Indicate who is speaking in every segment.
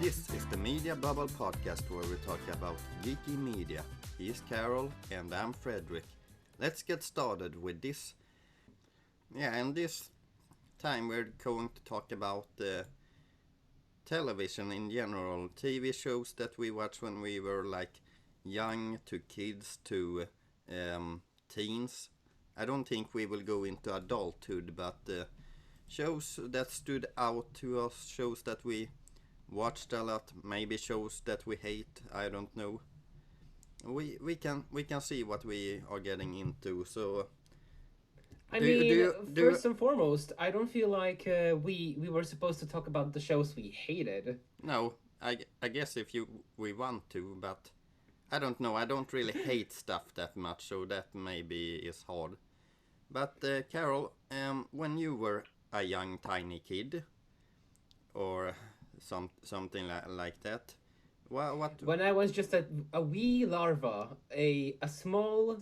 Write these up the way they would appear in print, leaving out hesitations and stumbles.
Speaker 1: This is the Media Bubble podcast where we talk about geeky media. He's Karol and I'm Fredrik. Let's get started with this. And this time we're going to talk about television in general. TV shows that we watched when we were like young, to kids, to teens. I don't think we will go into adulthood, but shows that stood out to us, shows that we watched a lot, maybe shows that we hate, I don't know. We can see what we are getting into. So
Speaker 2: first and foremost, I don't feel like we were supposed to talk about the shows we hated.
Speaker 1: No, I guess if we want to, but I don't know. I don't really hate stuff that much, so that maybe is hard. But Karol, when you were a young tiny kid, or something like that, what?
Speaker 2: When I was just a wee larva, a small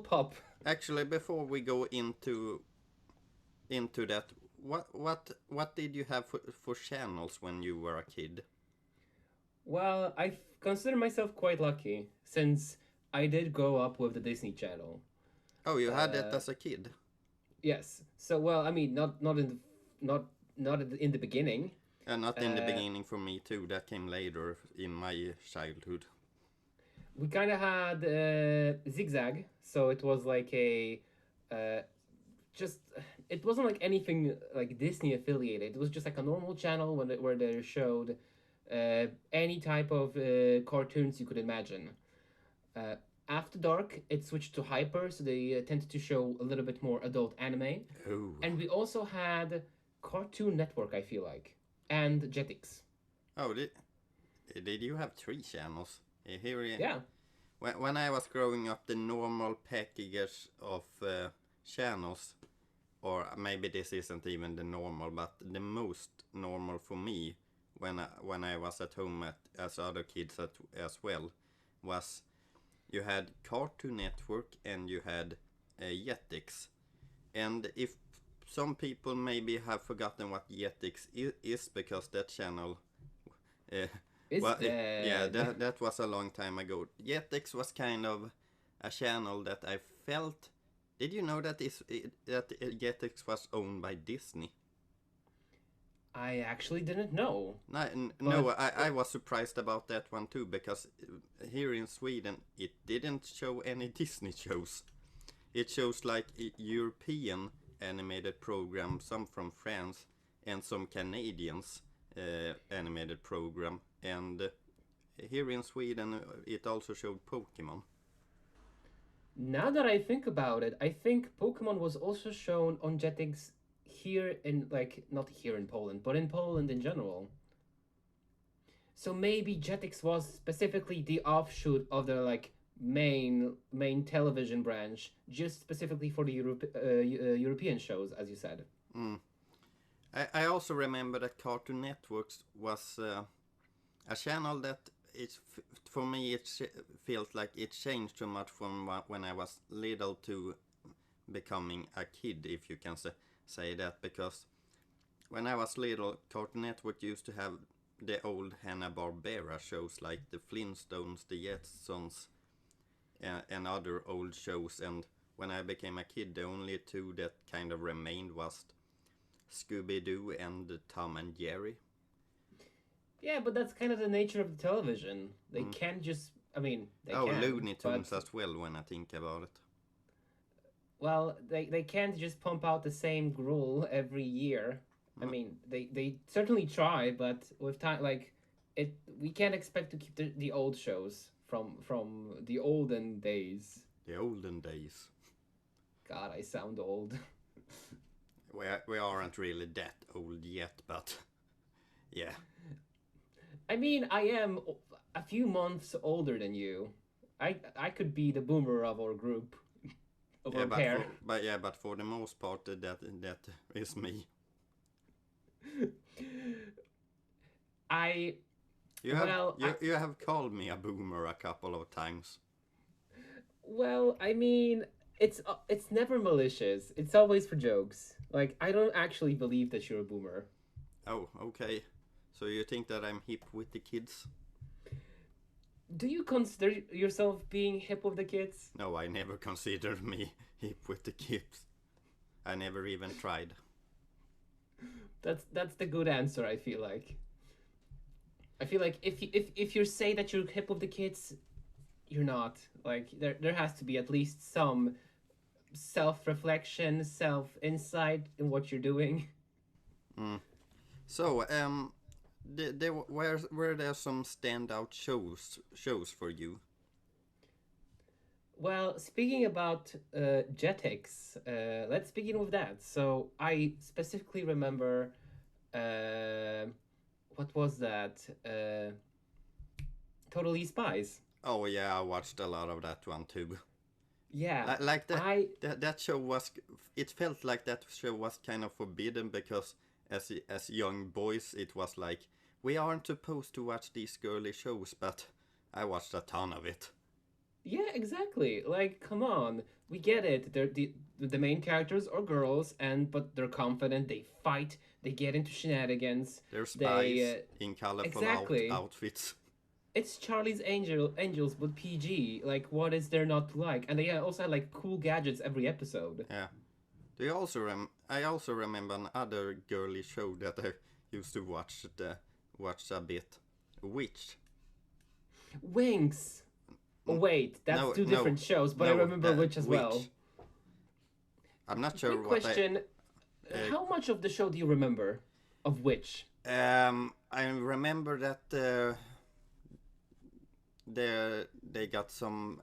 Speaker 2: pup.
Speaker 1: Actually, before we go into that, what did you have for channels when you were a kid?
Speaker 2: Well, I consider myself quite lucky since I did grow up with the Disney Channel.
Speaker 1: Oh, you had that as a kid?
Speaker 2: Yes. So, well, I mean, not in the beginning.
Speaker 1: Not in the beginning for me too. That came later in my childhood.
Speaker 2: We kind of had Zigzag, so it was like it wasn't like anything like Disney affiliated. It was just like a normal channel where they showed any type of cartoons you could imagine. After dark, it switched to Hyper, so they tended to show a little bit more adult anime.
Speaker 1: Oh.
Speaker 2: And we also had Cartoon Network, I feel like, and Jetix.
Speaker 1: Oh, did you have 3 channels? Here,
Speaker 2: yeah.
Speaker 1: When I was growing up, the normal packages of channels, or maybe this isn't even the normal, but the most normal for me when I was at home as other kids as well, was you had Cartoon Network and you had Jetix. And if some people maybe have forgotten what Jetix is because that channel... that was a long time ago. Jetix was kind of a channel that I felt... Did you know that Jetix was owned by Disney?
Speaker 2: I actually didn't know.
Speaker 1: No, I was surprised about that one too, because here in Sweden it didn't show any Disney shows. It shows like European animated programs, some from France and some Canadians animated program, and here in Sweden it also showed Pokemon.
Speaker 2: Now that I think about it, I think Pokemon was also shown on Jetix here in, like, not here in Poland, but in Poland in general. So maybe Jetix was specifically the offshoot of their like main television branch, just specifically for the European shows, as you said.
Speaker 1: I also remember that Cartoon Network was a channel that for me it felt like it changed so much from when I was little to becoming a kid, if you can say that, because when I was little, Cartoon Network used to have the old Hanna-Barbera shows like the Flintstones, the Jetsons, and other old shows, and when I became a kid, the only 2 that kind of remained was Scooby-Doo and Tom and Jerry.
Speaker 2: Yeah, but that's kind of the nature of the television. They can't just... I mean, they can.
Speaker 1: Looney Tunes as well, when I think about it.
Speaker 2: Well, they can't just pump out the same gruel every year. I mean, they certainly try, but with time, like, we can't expect to keep the old shows from the olden days.
Speaker 1: The olden days.
Speaker 2: God, I sound old.
Speaker 1: We aren't really that old yet, but yeah.
Speaker 2: I mean, I am a few months older than you. I could be the boomer of our group.
Speaker 1: But for the most part, that is me. You have called me a boomer a couple of times.
Speaker 2: Well, I mean, it's never malicious. It's always for jokes. Like, I don't actually believe that you're a boomer.
Speaker 1: Oh, okay. So you think that I'm hip with the kids?
Speaker 2: Do you consider yourself being hip with the kids?
Speaker 1: No, I never considered me hip with the kids. I never even tried.
Speaker 2: That's the good answer. I feel like. I feel like if you say that you're hip with the kids, you're not. Like there has to be at least some self-reflection, self-insight in what you're doing.
Speaker 1: So, were there some standout shows for you?
Speaker 2: Well, speaking about Jetix, let's begin with that. So I specifically remember, what was that? Totally Spies.
Speaker 1: Oh yeah, I watched a lot of that one too.
Speaker 2: Yeah,
Speaker 1: Like
Speaker 2: I
Speaker 1: that show was. It felt like that show was kind of forbidden because as young boys, it was like we aren't supposed to watch these girly shows, but I watched a ton of it.
Speaker 2: yeah, exactly. Like, come on, we get it. They're the main characters are girls, and but they're confident. They fight. They get into shenanigans.
Speaker 1: They're spies
Speaker 2: They
Speaker 1: in colorful
Speaker 2: exactly.
Speaker 1: outfits.
Speaker 2: It's Charlie's Angels but PG. Like, what is there not to like? And they also had like cool gadgets every episode.
Speaker 1: Yeah. Do you also I also remember another girly show that I used to watch a bit. Witch.
Speaker 2: Winx. Oh, wait, that's
Speaker 1: No,
Speaker 2: two different shows, but I remember Witch as well.
Speaker 1: I'm not sure
Speaker 2: Quick
Speaker 1: what
Speaker 2: question: how much of the show do you remember of Witch?
Speaker 1: I remember that they got some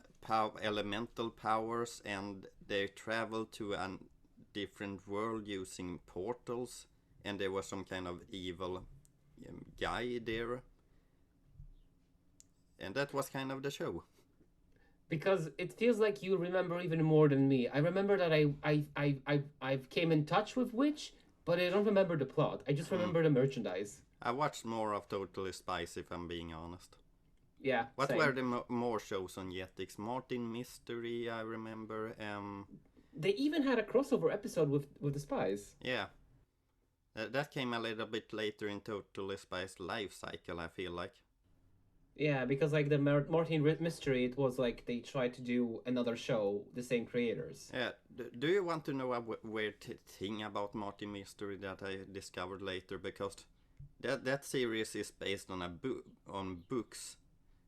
Speaker 1: elemental powers and they traveled to a different world using portals, and there was some kind of evil guy there, and that was kind of the show.
Speaker 2: Because it feels like you remember even more than me. I remember that I came in touch with Witch, but I don't remember the plot. I just remember the merchandise.
Speaker 1: I watched more of Totally Spies, if I'm being honest.
Speaker 2: Yeah.
Speaker 1: What
Speaker 2: same.
Speaker 1: were the more shows on Jetix? Martin Mystery, I remember.
Speaker 2: They even had a crossover episode with the Spies.
Speaker 1: Yeah. That came a little bit later in Totally Spies' life cycle, I feel like.
Speaker 2: Yeah, because like the Martin Mystery, it was like they tried to do another show, the same creators.
Speaker 1: Yeah. Do you want to know a weird thing about Martin Mystery that I discovered later? Because that series is based on on books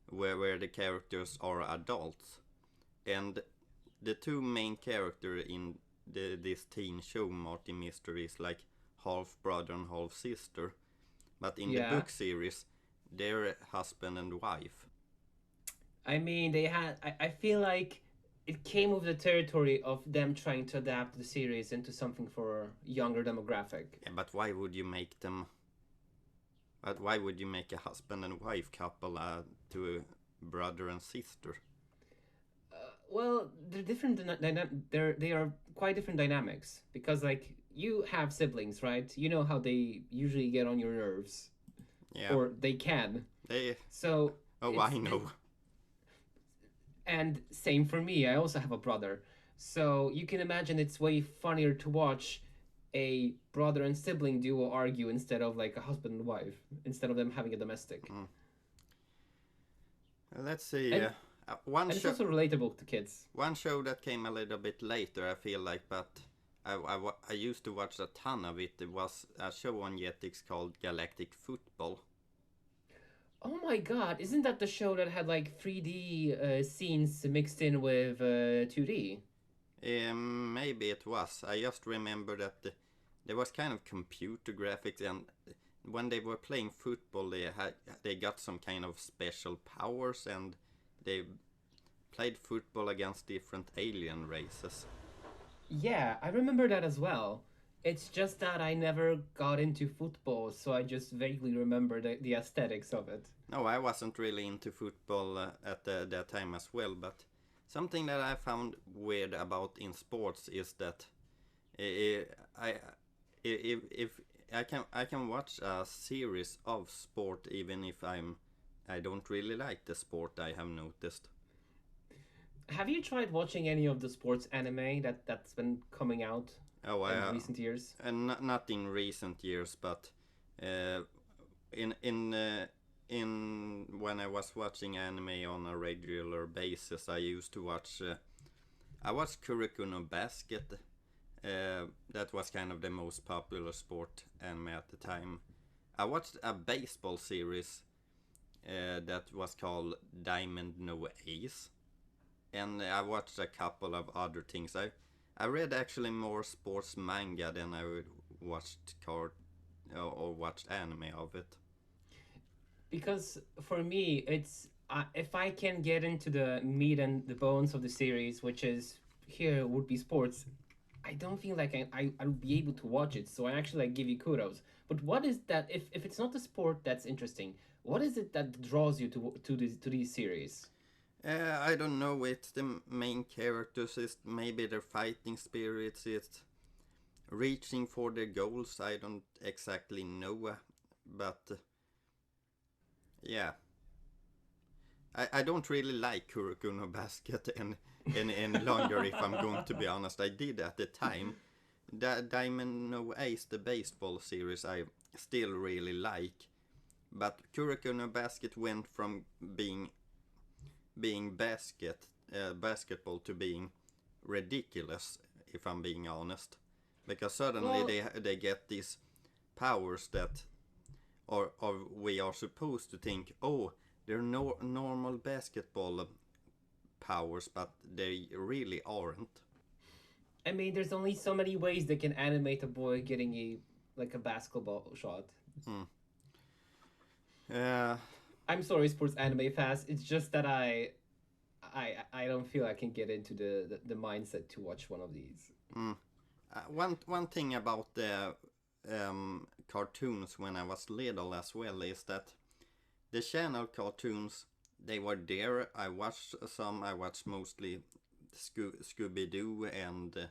Speaker 1: where the characters are adults, and the two main characters in this teen show Martin Mystery is like half brother and half sister, but in the book series they're husband and wife.
Speaker 2: I mean, they had. I feel like it came with the territory of them trying to adapt the series into something for younger demographic.
Speaker 1: Yeah, but why would you make them? But why would you make a husband and wife couple to a brother and sister?
Speaker 2: Well, they're different. They are quite different dynamics because like you have siblings, right? You know how they usually get on your nerves.
Speaker 1: Yeah.
Speaker 2: Or they can. So.
Speaker 1: Oh, I know.
Speaker 2: And same for me. I also have a brother. So you can imagine it's way funnier to watch a brother and sibling duo argue instead of like a husband and wife, instead of them having a domestic.
Speaker 1: Let's see.
Speaker 2: And it's also relatable to kids.
Speaker 1: One show that came a little bit later, I feel like, but I used to watch a ton of it. It was a show on Jetix called Galactic Football.
Speaker 2: Oh my god, isn't that the show that had like 3D scenes mixed in with 2D?
Speaker 1: Maybe it was. I just remember that there was kind of computer graphics, and when they were playing football, they got some kind of special powers, and they played football against different alien races.
Speaker 2: Yeah, I remember that as well. It's just that I never got into football, so I just vaguely remember the aesthetics of it.
Speaker 1: No, I wasn't really into football at that time as well, but something that I found weird about in sports is that if I can watch a series of sport even if I don't really like the sport, I have noticed.
Speaker 2: Have you tried watching any of the sports anime that's been coming out in recent years?
Speaker 1: Not in recent years, but In when I was watching anime on a regular basis, I used to watch. I watched Kuroko no Basket. That was kind of the most popular sport anime at the time. I watched a baseball series that was called Diamond No Ace, and I watched a couple of other things. I read actually more sports manga than I watched or watched anime of it.
Speaker 2: Because for me, it's if I can get into the meat and the bones of the series, which is here would be sports, I don't feel like I'll be able to watch it. So I actually like give you kudos. But what is that if it's not the sport that's interesting? What is it that draws you to these series?
Speaker 1: I don't know. It's the main characters. It's maybe their fighting spirits. It's reaching for their goals. I don't exactly know, but yeah, I don't really like Kuroko no Basket any longer. If I'm going to be honest, I did at the time. Diamond No Ace, the baseball series, I still really like, but Kuroko no Basket went from being basketball to being ridiculous, if I'm being honest, because suddenly
Speaker 2: Well,
Speaker 1: they get these powers that or we are supposed to think, oh, they're normal basketball powers, but they really aren't.
Speaker 2: I mean, there's only so many ways they can animate a boy getting a basketball shot.
Speaker 1: Hmm. Uh,
Speaker 2: I'm sorry, sports anime fans. It's just that I don't feel I can get into the mindset to watch one of these.
Speaker 1: mm. One thing about the cartoons when I was little as well is that the channel cartoons, they were there. I watched some. I watched mostly Scooby Doo, and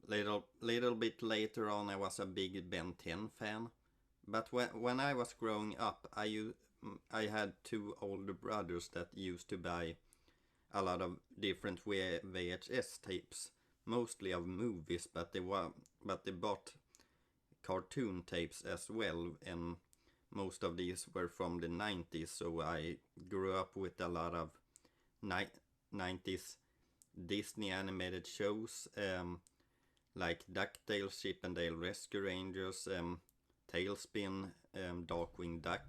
Speaker 1: little bit later on, I was a big Ben 10 fan. But when I was growing up, I had two older brothers that used to buy a lot of different VHS tapes, mostly of movies, but they bought cartoon tapes as well, and most of these were from the 90s. So I grew up with a lot of 90s Disney animated shows, like DuckTales, Chip and Dale Rescue Rangers, Tailspin, Darkwing Duck,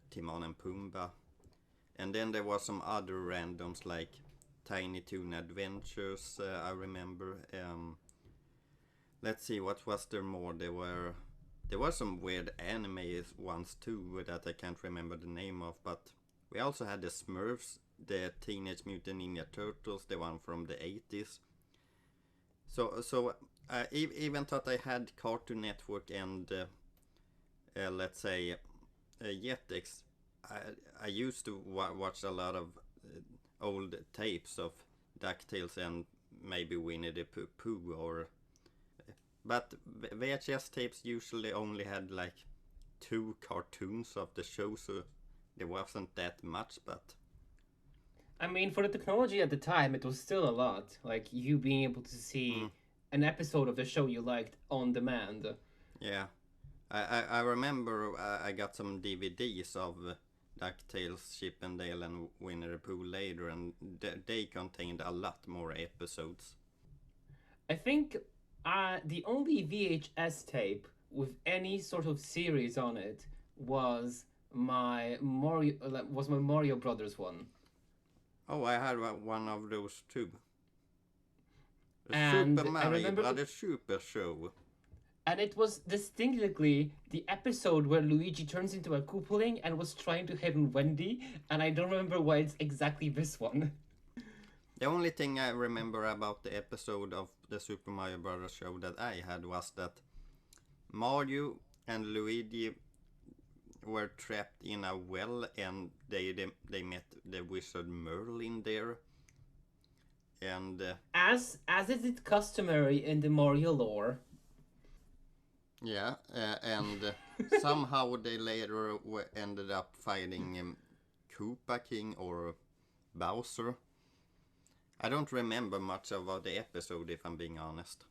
Speaker 1: Timon and Pumbaa. And then there was some other randoms like Tiny Toon Adventures, I remember. Let's see, what was there more? There were some weird anime ones too that I can't remember the name of, but we also had the Smurfs, the Teenage Mutant Ninja Turtles, the one from the 80s. So even thought I had Cartoon Network and let's say Jetix, I used to watch a lot of old tapes of DuckTales and maybe Winnie the Pooh, or but VHS tapes usually only had like two cartoons of the show, so there wasn't that much. But
Speaker 2: I mean, for the technology at the time, it was still a lot. Like you being able to
Speaker 1: mm,
Speaker 2: see an episode of the show you liked on demand.
Speaker 1: yeah, I remember I got some DVDs of DuckTales, Chip and Dale, and Winnie the Pooh later, and they contained a lot more episodes.
Speaker 2: I think the only VHS tape with any sort of series on it was my Mario Brothers one.
Speaker 1: Oh, I had one of those too. The Super
Speaker 2: And I
Speaker 1: Mario
Speaker 2: remember
Speaker 1: Brothers Super Show.
Speaker 2: and it was distinctly the episode where Luigi turns into a Koopaling and was trying to hit on Wendy, and I don't remember why it's exactly this one.
Speaker 1: The only thing I remember about the episode of the Super Mario Brothers show that I had was that Mario and Luigi were trapped in a well, and they met the wizard Merlin there, and
Speaker 2: As is it customary in the Mario lore.
Speaker 1: yeah, and somehow they later ended up fighting Koopa King or Bowser. I don't remember much about the episode, if I'm being honest.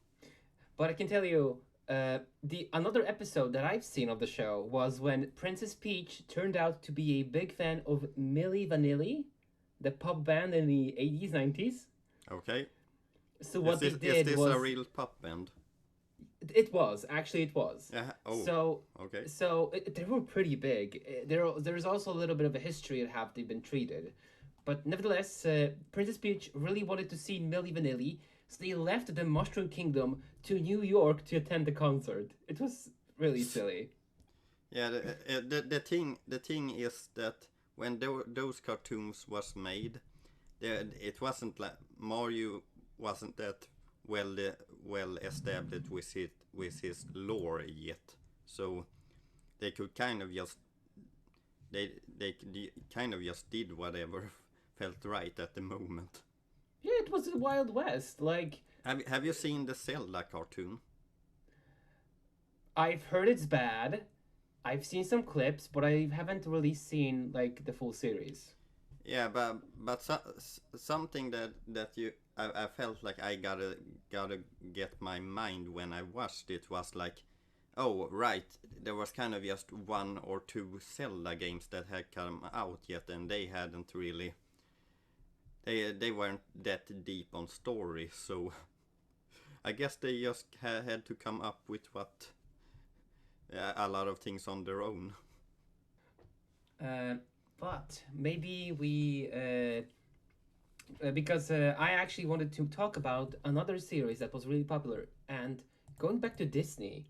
Speaker 2: But I can tell you, The another episode that I've seen of the show was when Princess Peach turned out to be a big fan of Milli Vanilli, the pop band in the 80s, 90s.
Speaker 1: Okay.
Speaker 2: So what they
Speaker 1: Is
Speaker 2: did
Speaker 1: this
Speaker 2: was
Speaker 1: a real pop band?
Speaker 2: it was actually it was.
Speaker 1: Yeah. Oh.
Speaker 2: So
Speaker 1: Okay.
Speaker 2: they were pretty big. There's also a little bit of a history of how they've been treated, but nevertheless, Princess Peach really wanted to see Milli Vanilli, so they left the Mushroom Kingdom to New York to attend the concert. It was really silly.
Speaker 1: Yeah. The thing is that when those cartoons was made, it wasn't like Mario wasn't that well established with his lore yet, so they could kind of just kind of just did whatever felt right at the moment.
Speaker 2: Yeah, it was the Wild West. Like
Speaker 1: Have you seen the Zelda cartoon?
Speaker 2: I've heard it's bad. I've seen some clips, but I haven't really seen like the full series.
Speaker 1: Yeah, but something that I felt like I gotta get my mind when I watched it was like, oh right, there was kind of just one or two Zelda games that had come out yet, and they hadn't really they weren't that deep on story, so I guess they just had to come up with what a lot of things on their own.
Speaker 2: But maybe we because I actually wanted to talk about another series that was really popular and going back to Disney.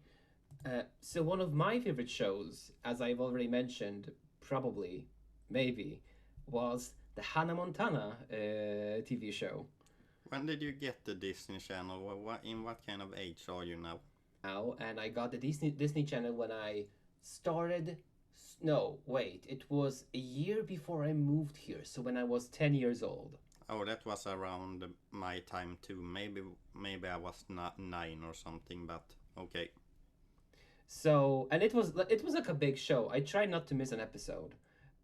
Speaker 2: So one of my favorite shows, as I've already mentioned, probably, maybe, was the Hannah Montana TV show.
Speaker 1: When did you get the Disney Channel? In what kind of age are you now?
Speaker 2: Now, and I got the Disney Channel when I started. No, wait, it was a year before I moved here, so when I was 10 years old.
Speaker 1: Oh, that was around my time too. Maybe I was not 9 or something, but okay.
Speaker 2: So, and it was like a big show. I tried not to miss an episode.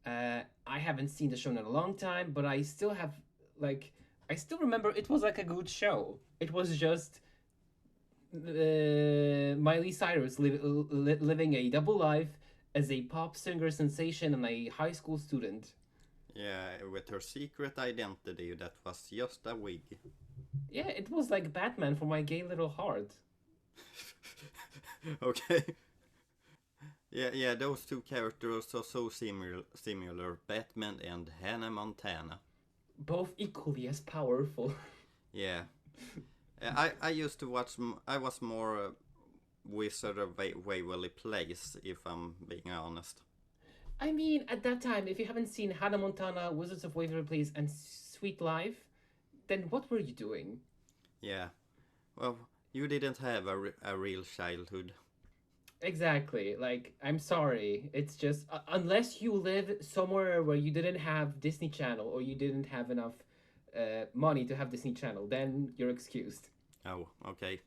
Speaker 2: I haven't seen the show in a long time, but I still have like I still remember it was like a good show. It was just Miley Cyrus living a double life as a pop singer sensation and a high school student.
Speaker 1: Yeah, with her secret identity that was just a wig.
Speaker 2: Yeah, it was like Batman for my gay little heart.
Speaker 1: Okay. Yeah, those two characters are so similar, Batman and Hannah Montana.
Speaker 2: Both equally as powerful.
Speaker 1: Yeah. I used to watch. I was more Wizard of Waverly Place, if I'm being honest.
Speaker 2: I mean, at that time, if you haven't seen Hannah Montana, Wizards of Waverly Place, and Sweet Life, then what were you doing?
Speaker 1: Yeah. Well, you didn't have a real childhood.
Speaker 2: Exactly. Like, I'm sorry. It's just, unless you live somewhere where you didn't have Disney Channel or you didn't have enough money to have Disney Channel, then you're excused.
Speaker 1: Oh, okay.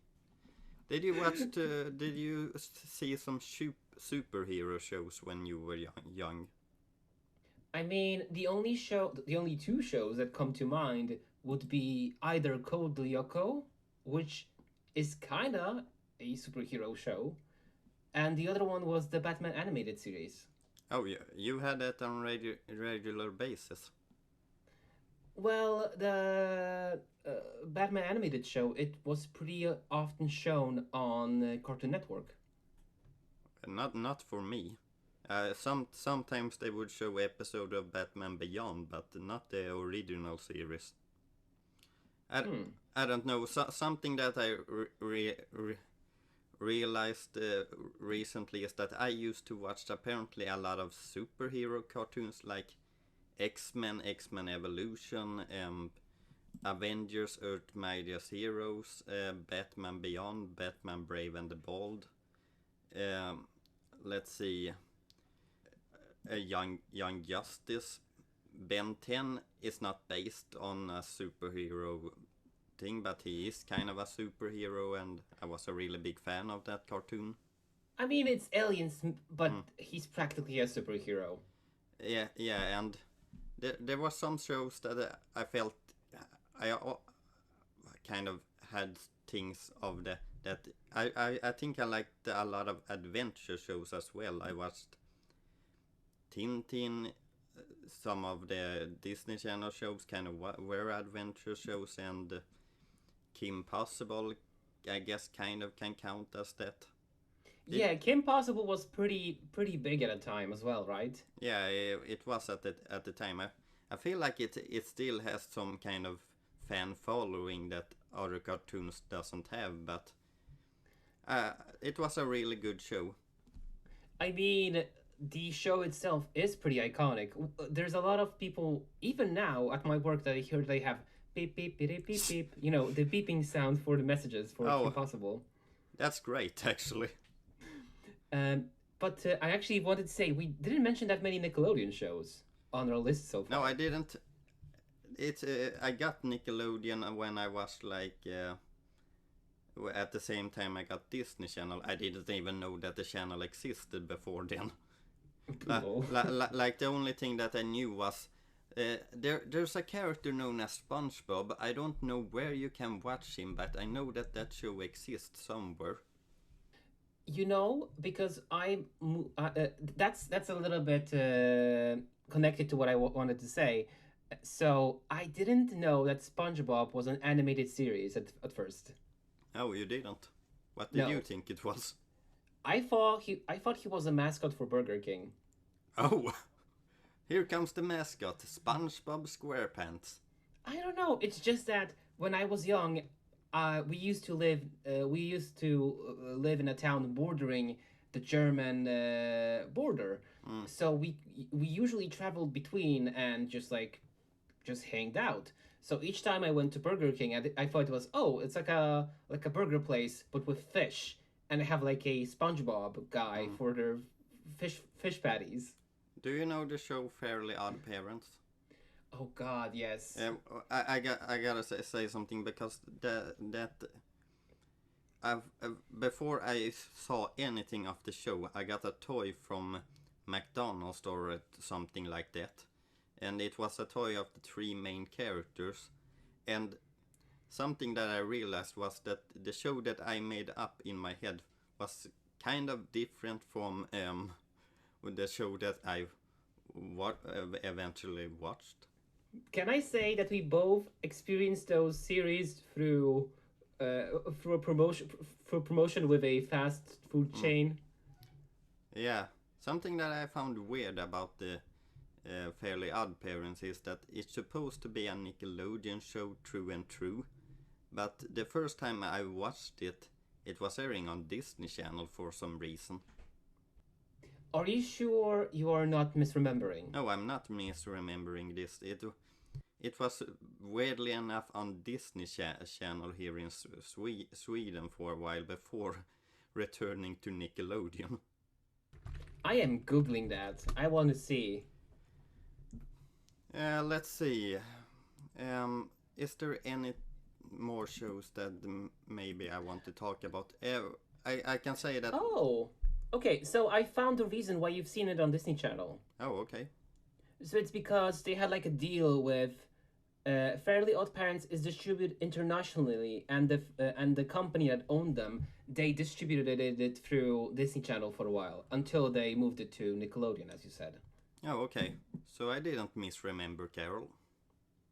Speaker 1: Did you watch? Did you see some superhero shows when you were young?
Speaker 2: I mean, the only two shows that come to mind would be either Code Lyoko, which is kinda a superhero show, and the other one was the Batman animated series.
Speaker 1: Oh, yeah, you had that on regular basis.
Speaker 2: Well, the Batman animated show, it was pretty often shown on Cartoon Network.
Speaker 1: Not for me. Sometimes they would show episode of Batman Beyond, but not the original series. I, I don't know. Something that I realized recently is that I used to watch apparently a lot of superhero cartoons like X-Men, X-Men Evolution, Avengers, Earth Mightiest Heroes, Batman Beyond, Batman Brave and the Bold. Let's see, Young Justice. Ben 10 is not based on a superhero thing, but he is kind of a superhero, and I was a really big fan of that cartoon.
Speaker 2: I mean, it's aliens, but he's practically a superhero.
Speaker 1: Yeah, and there were some shows that I felt I kind of had things of the that I think I liked a lot of adventure shows as well. I watched Tintin, some of the Disney Channel shows kind of were adventure shows, and Kim Possible, I guess, kind of can count as that.
Speaker 2: Yeah, Kim Possible was pretty big at a time as well, right?
Speaker 1: Yeah, it was at the time. I feel like it still has some kind of fan following that other cartoons doesn't have, but it was a really good show.
Speaker 2: I mean, the show itself is pretty iconic. There's a lot of people, even now at my work, that I hear they have beep beep beep beep beep. You know, the beeping sound for the messages for
Speaker 1: Oh,
Speaker 2: Kim Possible.
Speaker 1: that's great, actually.
Speaker 2: But I actually wanted to say we didn't mention that many Nickelodeon shows on our list so far.
Speaker 1: No, I didn't. I got Nickelodeon when I was like at the same time I got Disney Channel. I didn't even know that the channel existed before then.
Speaker 2: Cool.
Speaker 1: Like the only thing that I knew was there's a character known as SpongeBob. I don't know where you can watch him, but I know that show exists somewhere.
Speaker 2: You know, because that's a little bit connected to what I wanted to say. So I didn't know that SpongeBob was an animated series at first.
Speaker 1: Oh, you didn't? What did
Speaker 2: No,
Speaker 1: you think it was?
Speaker 2: I thought he was a mascot for Burger King.
Speaker 1: Oh, here comes the mascot, SpongeBob SquarePants.
Speaker 2: I don't know. It's just that when I was young, we used to live in a town bordering the German border. So we usually traveled between and just hanged out. So each time I went to Burger King, I thought it was, oh, it's like a burger place but with fish, and I have like a SpongeBob guy for their fish patties.
Speaker 1: Do you know the show Fairly Odd Parents?
Speaker 2: Oh God, yes.
Speaker 1: I gotta say something because before I saw anything of the show, I got a toy from McDonald's or something like that, and it was a toy of the three main characters. And something that I realized was that the show that I made up in my head was kind of different from the show that I eventually watched.
Speaker 2: Can I say that we both experienced those series through a promotion with a fast food chain?
Speaker 1: Yeah, something that I found weird about the Fairly Odd Parents is that it's supposed to be a Nickelodeon show true and true, but the first time I watched it, it was airing on Disney Channel for some reason.
Speaker 2: Are you sure you are not misremembering?
Speaker 1: No, I'm not misremembering this. It was weirdly enough on Disney Channel here in Sweden for a while before returning to Nickelodeon.
Speaker 2: I am googling that. I want to see.
Speaker 1: Let's see. Is there any more shows that maybe I want to talk about? I can say that.
Speaker 2: Oh, okay. So I found the reason why you've seen it on Disney Channel.
Speaker 1: Oh, okay.
Speaker 2: So it's because they had like a deal with Fairly Odd Parents is distributed internationally, and the company that owned them, they distributed it through Disney Channel for a while until they moved it to Nickelodeon, as you said.
Speaker 1: Oh, okay. So I didn't misremember Carol.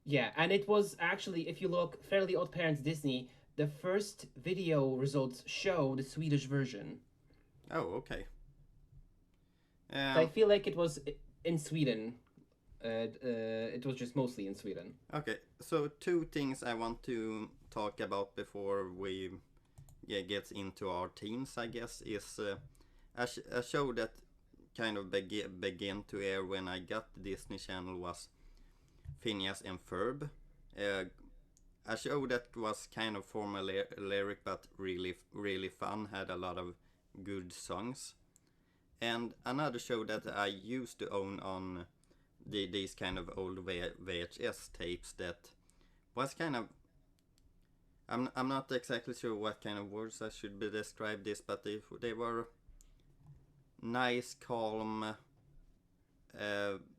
Speaker 2: Yeah, and it was actually, if you look, Fairly Odd Parents Disney, the first video results show the Swedish version.
Speaker 1: Oh, okay.
Speaker 2: So I feel like it was in Sweden. It was just mostly in Sweden.
Speaker 1: Okay, so two things I want to talk about before we get into our teens, I guess, is a show that kind of began to air when I got the Disney Channel was Phineas and Ferb. A show that was kind of formulaic but really fun, had a lot of good songs. And another show that I used to own on these kind of old VHS tapes that was kind of, I'm not exactly sure what kind of words I should be describe this, but they were nice, calm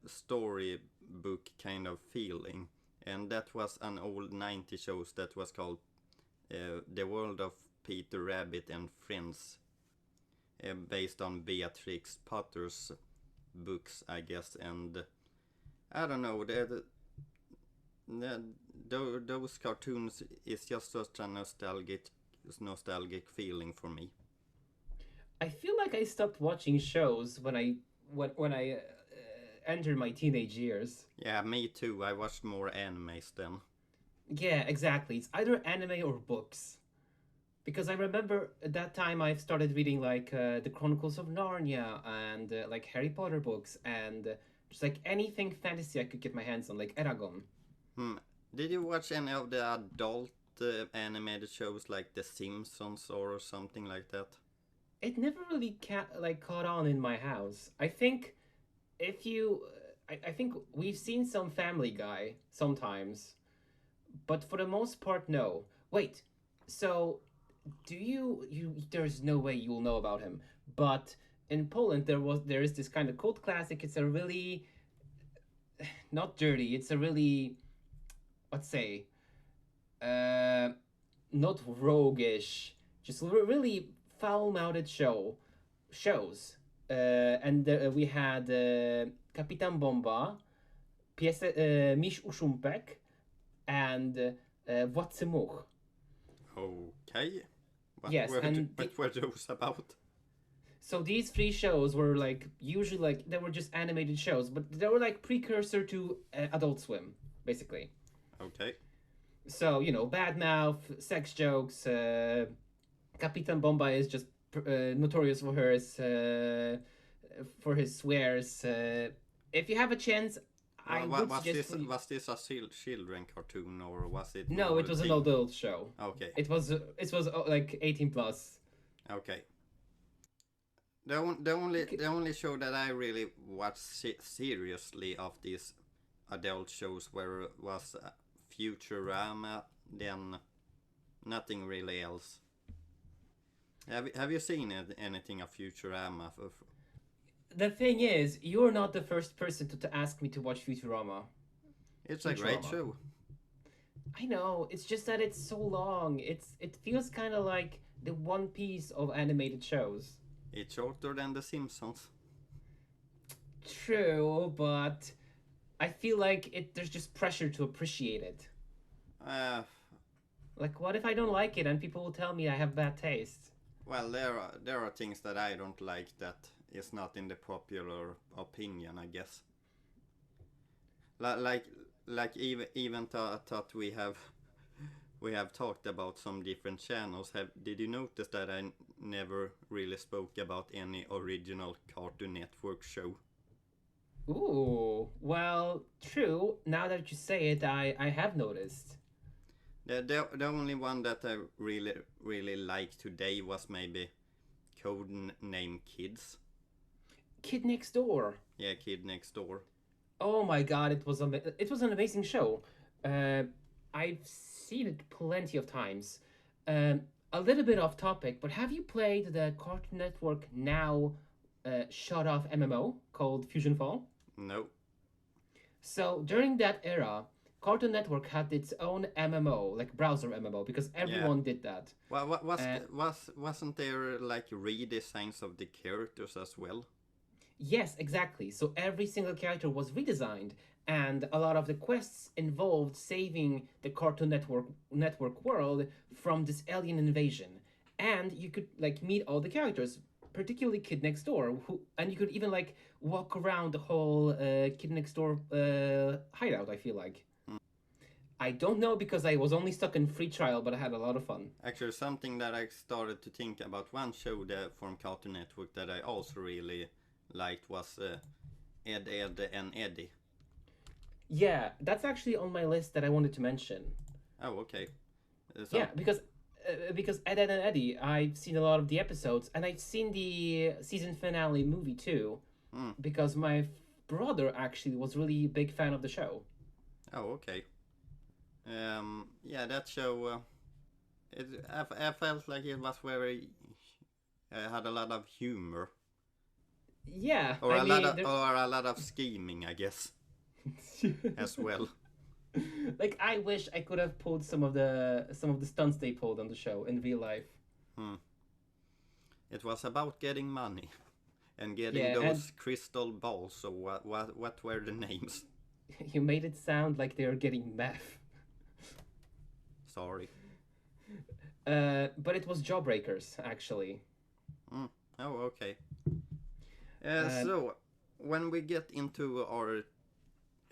Speaker 1: storybook kind of feeling, and that was an old 90 shows that was called The World of Peter Rabbit and Friends, based on Beatrix Potter's books, I guess. And I don't know, those cartoons is just such a nostalgic feeling for me.
Speaker 2: I feel like I stopped watching shows when I entered my teenage years.
Speaker 1: Yeah, me too. I watched more animes then.
Speaker 2: Yeah, exactly. It's either anime or books. Because I remember at that time I started reading like the Chronicles of Narnia and like Harry Potter books and just like anything fantasy I could get my hands on, like Eragon.
Speaker 1: Hmm. Did you watch any of the adult animated shows like The Simpsons or something like that?
Speaker 2: It never really caught on in my house. I think if you, I think we've seen some Family Guy sometimes, but for the most part, no. Wait, so do you? There's no way you'll know about him, but in Poland there is this kind of cult classic. It's a really not dirty. It's a really, let's say, uh, not roguish, just really foul-mouthed shows. And we had Kapitan Bomba, Miś Uszumpek, and Władcy Much.
Speaker 1: Okay.
Speaker 2: Yes,
Speaker 1: What were those about?
Speaker 2: So these three shows were like usually like they were just animated shows, but they were like precursor to Adult Swim, basically.
Speaker 1: Okay.
Speaker 2: So bad mouth, sex jokes. Kapitan Bomba is just notorious for his swears. If you have a chance, I would suggest.
Speaker 1: Was this a children cartoon or was it?
Speaker 2: No, it was an adult show.
Speaker 1: Okay.
Speaker 2: It was like 18 plus.
Speaker 1: Okay. The only show that I really watched seriously of these adult shows was Futurama. Then nothing really else. Have you seen anything of Futurama?
Speaker 2: The thing is, you're not the first person to ask me to watch Futurama.
Speaker 1: It's a great show.
Speaker 2: I know. It's just that it's so long. It feels kind of like the One Piece of animated shows.
Speaker 1: It's shorter than The Simpsons.
Speaker 2: True, but I feel like there's just pressure to appreciate it. Like, what if I don't like it and people will tell me I have bad taste?
Speaker 1: Well, there are things that I don't like that is not in the popular opinion, I guess. Like even thought we have talked about some different channels. Did you notice that I never really spoke about any original Cartoon Network show?
Speaker 2: Ooh, well, true. Now that you say it, I have noticed.
Speaker 1: The only one that I really liked today was maybe Code Name Kids.
Speaker 2: Kid Next Door.
Speaker 1: Yeah, Kid Next Door.
Speaker 2: Oh my god, it was an amazing show. I've seen it plenty of times. A little bit off topic, but have you played the Cartoon Network now shut off MMO called Fusion Fall?
Speaker 1: No.
Speaker 2: So during that era, Cartoon Network had its own MMO, like browser MMO, because everyone did that.
Speaker 1: Wasn't there like redesigns of the characters as well?
Speaker 2: Yes, exactly. So every single character was redesigned, and a lot of the quests involved saving the Cartoon Network world from this alien invasion. And you could like meet all the characters, particularly Kid Next Door, and you could even like walk around the whole Kid Next Door hideout, I feel like. I don't know because I was only stuck in free trial, but I had a lot of fun.
Speaker 1: Actually, something that I started to think about, one show from Cartoon Network that I also really liked was Ed, and Eddie.
Speaker 2: Yeah, that's actually on my list that I wanted to mention.
Speaker 1: Oh, okay.
Speaker 2: Yeah, because Ed, and Eddie, I've seen a lot of the episodes, and I've seen the season finale movie too, because my brother actually was really a big fan of the show.
Speaker 1: Oh, okay. Yeah, that show. I felt like it was very had a lot of humor.
Speaker 2: Yeah,
Speaker 1: or a lot of scheming, I guess, as well.
Speaker 2: Like I wish I could have pulled some of the stunts they pulled on the show in real life.
Speaker 1: Hmm. It was about getting money and getting
Speaker 2: Yeah, and
Speaker 1: those crystal balls. So what were the names?
Speaker 2: you made it sound like they were getting meth.
Speaker 1: Sorry.
Speaker 2: But it was Jawbreakers, actually.
Speaker 1: Mm. Oh, okay.
Speaker 2: Um,
Speaker 1: So when we get into our,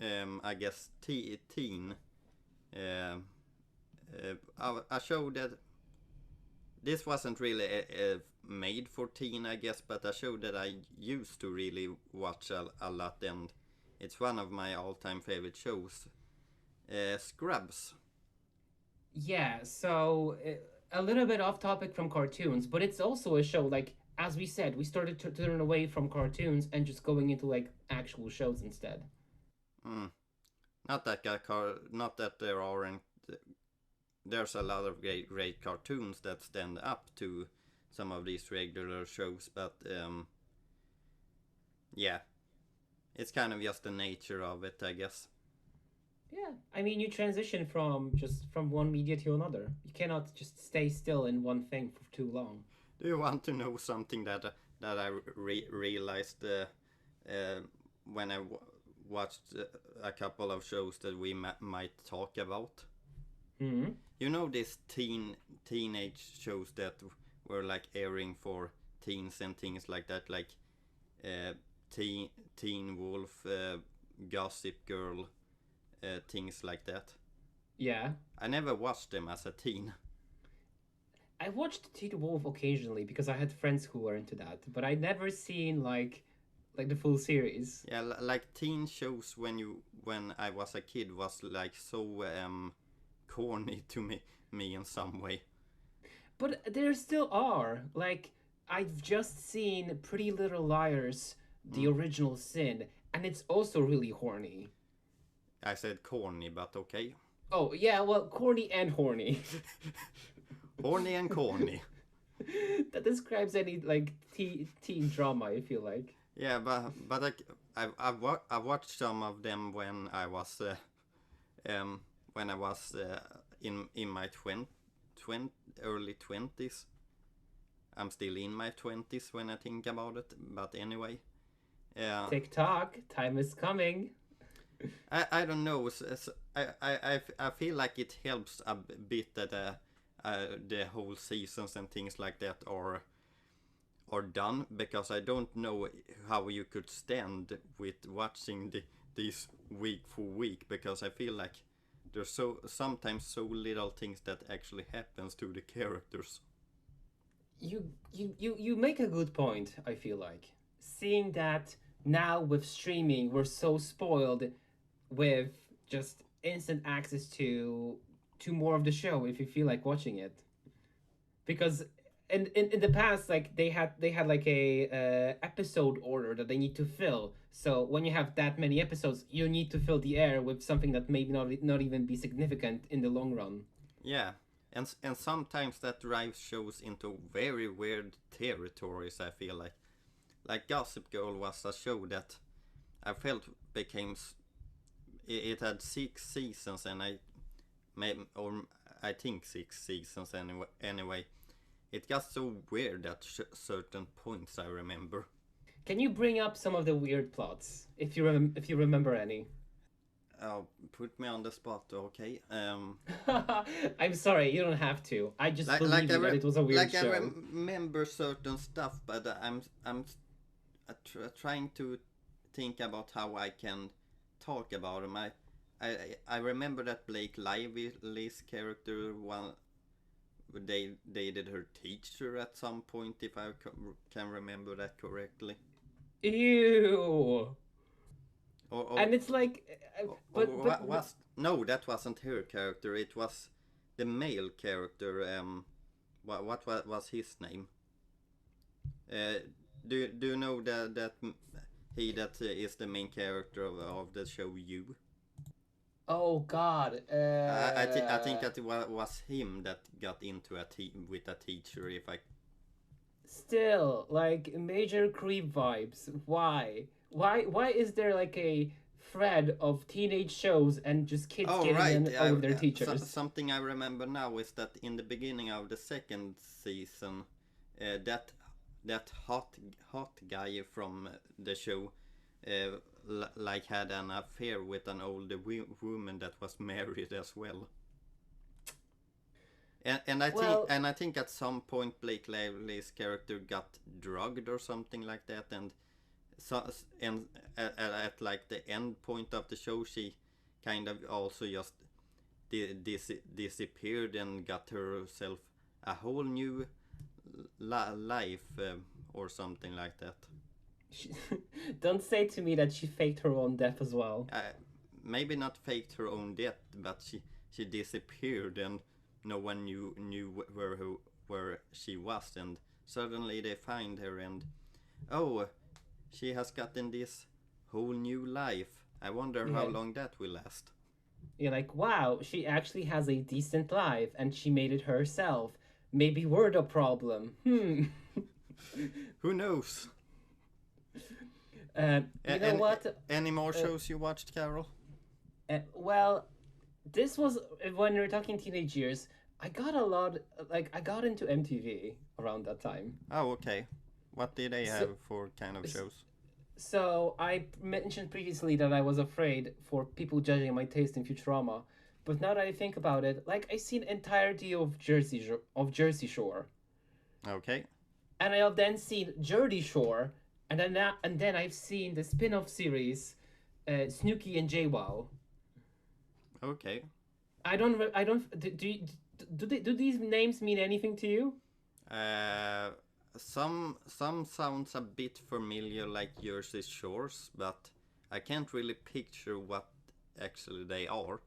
Speaker 1: I guess, teen, um a show that this wasn't really made for teen, I guess, but a show that I used to really watch a lot, and it's one of my all-time favorite shows, Scrubs.
Speaker 2: yeah, so a little bit off topic from cartoons, but it's also a show, like, as we said, we started to turn away from cartoons and just going into, like, actual shows instead.
Speaker 1: Mm. Not that there aren't. There's a lot of great cartoons that stand up to some of these regular shows, but yeah, it's kind of just the nature of it, I guess.
Speaker 2: Yeah, I mean, you transition from one media to another. You cannot just stay still in one thing for too long.
Speaker 1: Do you want to know something that I realized uh, when watched a couple of shows that we might talk about?
Speaker 2: Hmm.
Speaker 1: You know these teenage shows that were like airing for teens and things like that, like uh, Teen Wolf, Gossip Girl, things like that.
Speaker 2: Yeah,
Speaker 1: I never watched them as a teen.
Speaker 2: I watched Teen Wolf occasionally because I had friends who were into that, but I never seen like the full series.
Speaker 1: Yeah, like teen shows when I was a kid was like so corny to me in some way.
Speaker 2: But there still are. Like, I've just seen Pretty Little Liars, the
Speaker 1: Mm.
Speaker 2: original sin, and it's also really horny.
Speaker 1: I said corny, but okay.
Speaker 2: Oh, yeah, well, corny and horny.
Speaker 1: Horny and corny.
Speaker 2: That describes any, like, teen drama, I feel like.
Speaker 1: Yeah, but I watched some of them um when I was in my early 20s. I'm still in my 20s when I think about it, but anyway.
Speaker 2: Tick tock, time is coming.
Speaker 1: I don't know. I feel like it helps a bit that the whole seasons and things like that are done, because I don't know how you could stand with watching these week for week, because I feel like there's sometimes so little things that actually happens to the characters.
Speaker 2: You make a good point, I feel like. Seeing that now with streaming, we're so spoiled with just instant access to more of the show if you feel like watching it. Because in the past, like they had like a episode order that they need to fill. So when you have that many episodes, you need to fill the air with something that maybe not even be significant in the long run.
Speaker 1: Yeah, and sometimes that drives shows into very weird territories. I feel like Gossip Girl was a show that I felt became it had 6 seasons, and I think 6 seasons anyway. Anyway, it got so weird at certain points. I remember.
Speaker 2: Can you bring up some of the weird plots if you remember any?
Speaker 1: Oh, put me on the spot, okay?
Speaker 2: I'm sorry, you don't have to. I just believe
Speaker 1: I
Speaker 2: that it was a weird
Speaker 1: like
Speaker 2: show.
Speaker 1: I remember certain stuff, but I'm trying to think about how I can talk about them. I remember that Blake Lively's character, one they dated her teacher at some point, if I can remember that correctly.
Speaker 2: Ew.
Speaker 1: Or
Speaker 2: And it's like,
Speaker 1: what was no, that wasn't her character. It was the male character. What was his name? Do you know that he that is the main character of the show You?
Speaker 2: oh God.
Speaker 1: I think that it was him that got into a team with a teacher. If I
Speaker 2: Still, like major creep vibes. Why? Why is there like a thread of teenage shows and just kids
Speaker 1: Oh,
Speaker 2: getting
Speaker 1: right.
Speaker 2: in over their teachers.
Speaker 1: Something I remember now is that in the beginning of the second season, that hot guy from the show, like had an affair with an older woman that was married as well.
Speaker 2: Well,
Speaker 1: And I think at some point Blake Lively's character got drugged or something like that, and so and at like the end point of the show, she kind of also just disappeared and got herself a whole new life, or something like that.
Speaker 2: she, don't say to me that she faked her own death as well.
Speaker 1: Maybe not faked her own death, but she disappeared and no one knew where she was, and suddenly they find her and oh, she has gotten this whole new life. I wonder how
Speaker 2: Yeah.
Speaker 1: long that will last.
Speaker 2: You're like, wow, she actually has a decent life and she made it herself. Maybe we're the problem.
Speaker 1: Who knows?
Speaker 2: You know what?
Speaker 1: Any more shows you watched, Carol?
Speaker 2: Well, this was when we were talking teenage years. I got a lot, like, I got into MTV around that time.
Speaker 1: Oh, okay. What did they have for kind of shows?
Speaker 2: So I mentioned previously that I was afraid for people judging my taste in Futurama, but now that I think about it, like I seen entirety of Jersey Shore,
Speaker 1: Okay.
Speaker 2: and I have then seen Jersey Shore, and then I've seen the spin-off series, Snooki and JWoww.
Speaker 1: Okay.
Speaker 2: I don't do these names mean anything to you?
Speaker 1: Some sounds a bit familiar, like Jersey Shores, but I can't really picture what actually they are.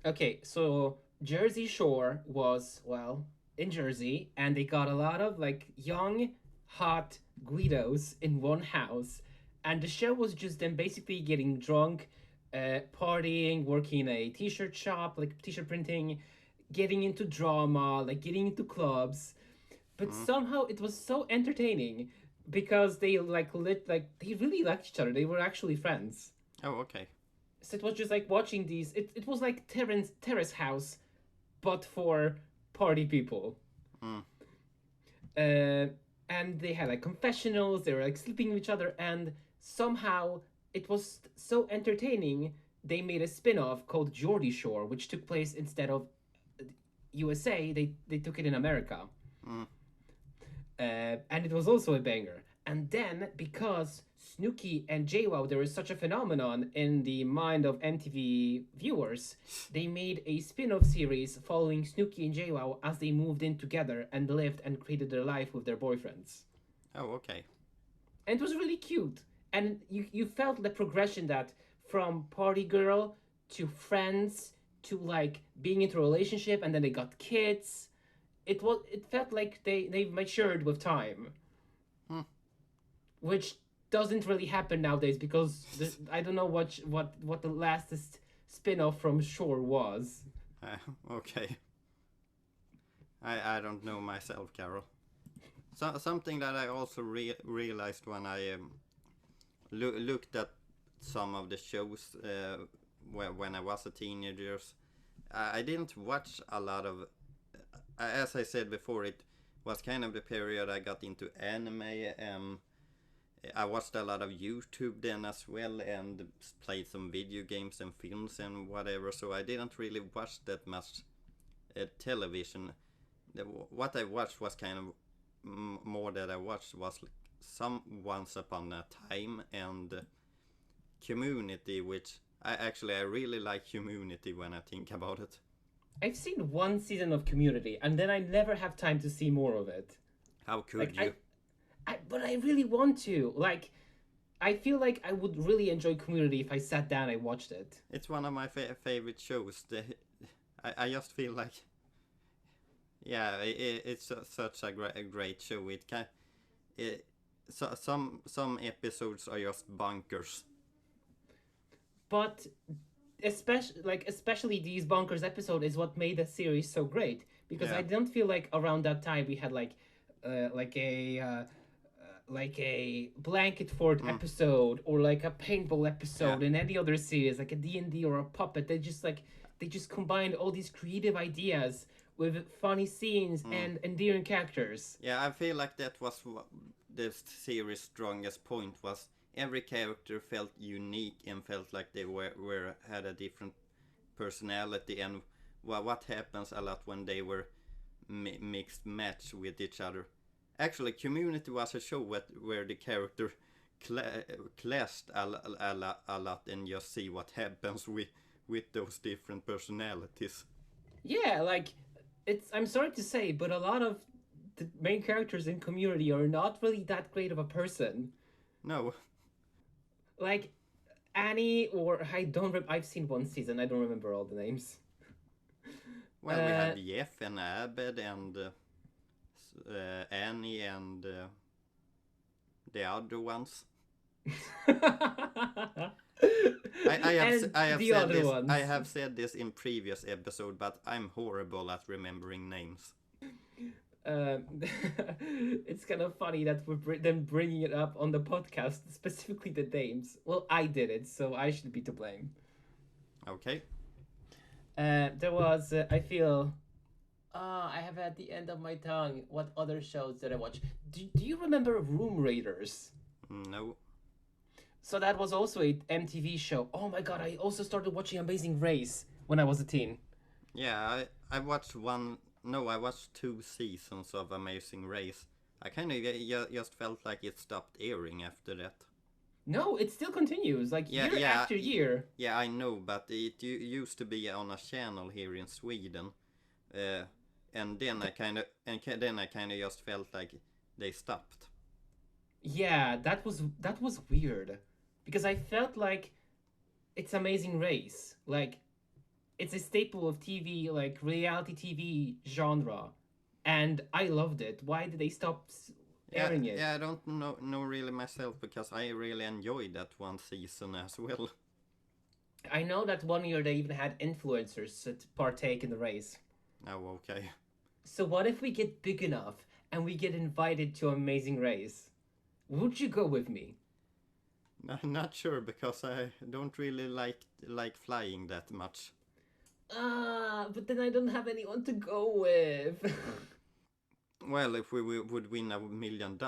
Speaker 2: Okay, so Jersey Shore was, well, in Jersey, and they got a lot of like young, hot Guidos in one house, and the show was just them basically getting drunk, partying, working in a t-shirt shop, like t-shirt printing, getting into drama, like getting into clubs. But somehow it was so entertaining because they they really liked each other. They were actually friends.
Speaker 1: Oh, okay.
Speaker 2: So it was just like watching these. It was like Terrace House, but for party people.
Speaker 1: Mm.
Speaker 2: And they had like confessionals. They were like sleeping with each other, and somehow it was so entertaining. They made a spin-off called Geordie Shore, which took place instead of USA. They took it in America.
Speaker 1: Mm.
Speaker 2: And it was also a banger. And then, because Snooki and JWoww, there was such a phenomenon in the mind of MTV viewers, they made a spin-off series following Snooki and JWoww as they moved in together and lived and created their life with their boyfriends.
Speaker 1: Oh, okay.
Speaker 2: And it was really cute. And you felt the progression that from party girl to friends to like being into a relationship, and then they got kids. It felt like they matured with time, which doesn't really happen nowadays because I don't know what the lastest spin-off from Shore was.
Speaker 1: Okay. I don't know myself, Carol. Something that I also realized when I looked at some of the shows when I was a teenager, I didn't watch a lot of. As I said before, it was kind of the period I got into anime. I watched a lot of YouTube then as well, and played some video games and films and whatever. So I didn't really watch that much television. What I watched was kind of more that I watched was some Once Upon a Time and Community, which I really like Community when I think about it.
Speaker 2: I've seen one season of Community, and then I never have time to see more of it.
Speaker 1: How could
Speaker 2: like,
Speaker 1: you?
Speaker 2: But I really want to. Like, I feel like I would really enjoy Community if I sat down and watched it.
Speaker 1: It's one of my favorite shows. I just feel like, yeah, it's such a great show. Some episodes are just bonkers.
Speaker 2: But especially these bonkers episode is what made the series so great, because
Speaker 1: Yeah.
Speaker 2: I don't feel like around that time we had like like a blanket fort episode or like a paintball episode in any other series, like a D&D or a puppet. They just combined all these creative ideas with funny scenes and endearing characters.
Speaker 1: Yeah, I feel like that was the series' strongest point, was every character felt unique and felt like they were had a different personality, and what happens a lot when they were mixed match with each other. Actually, Community was a show where the character clashed a lot and just see what happens with those different personalities.
Speaker 2: Yeah, like I'm sorry to say, but a lot of the main characters in Community are not really that great of a person.
Speaker 1: No.
Speaker 2: Like Annie, or I've seen one season. I don't remember all the names.
Speaker 1: Well, we have Jeff and Abed and Annie and the other ones. I have said this in previous episode, but I'm horrible at remembering names.
Speaker 2: It's kind of funny that we're then bringing it up on the podcast, specifically the names. Well, I did it, so I should be to blame.
Speaker 1: Okay.
Speaker 2: There was, I feel... I have at the end of my tongue. What other shows did I watch? Do you remember Room Raiders?
Speaker 1: No.
Speaker 2: So that was also a MTV show. Oh my god, I also started watching Amazing Race when I was a teen.
Speaker 1: Yeah, I watched I watched 2 seasons of Amazing Race. I kind of just felt like it stopped airing after that.
Speaker 2: No, it still continues, like year after year.
Speaker 1: Yeah, I know, but it used to be on a channel here in Sweden. And then I kind of just felt like they stopped.
Speaker 2: Yeah, that was weird, because I felt like it's Amazing Race, like it's a staple of TV, like reality TV genre, and I loved it. Why did they stop airing it?
Speaker 1: Yeah, I don't know really myself, because I really enjoyed that one season as well.
Speaker 2: I know that one year they even had influencers to partake in the race.
Speaker 1: Oh, okay.
Speaker 2: So what if we get big enough and we get invited to Amazing Race? Would you go with me?
Speaker 1: Not sure, because I don't really like flying that much.
Speaker 2: But then I don't have anyone to go with.
Speaker 1: Well, if we would win $1 million,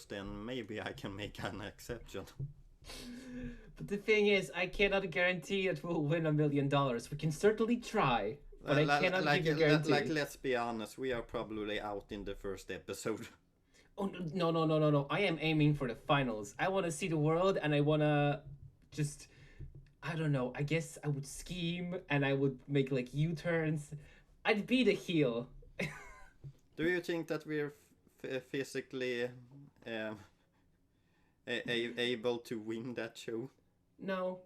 Speaker 1: then maybe I can make an exception.
Speaker 2: But the thing is, I cannot guarantee that we'll win $1 million. We can certainly try, but I cannot give you a guarantee.
Speaker 1: Let's be honest, we are probably out in the first episode.
Speaker 2: Oh, no. I am aiming for the finals. I want to see the world, and I want to just... I don't know. I guess I would scheme, and I would make, like, U-turns. I'd be the heel.
Speaker 1: Do you think that we're physically able to win that show?
Speaker 2: No.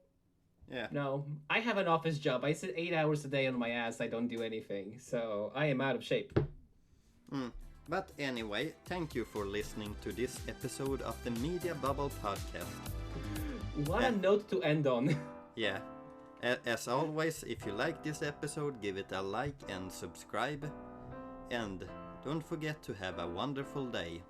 Speaker 1: Yeah.
Speaker 2: No. I have an office job. I sit 8 hours a day on my ass. I don't do anything. So I am out of shape.
Speaker 1: But anyway, thank you for listening to this episode of the Media Bubble Podcast.
Speaker 2: What a note to end on.
Speaker 1: Yeah. As always, if you like this episode, give it a like and subscribe. And don't forget to have a wonderful day.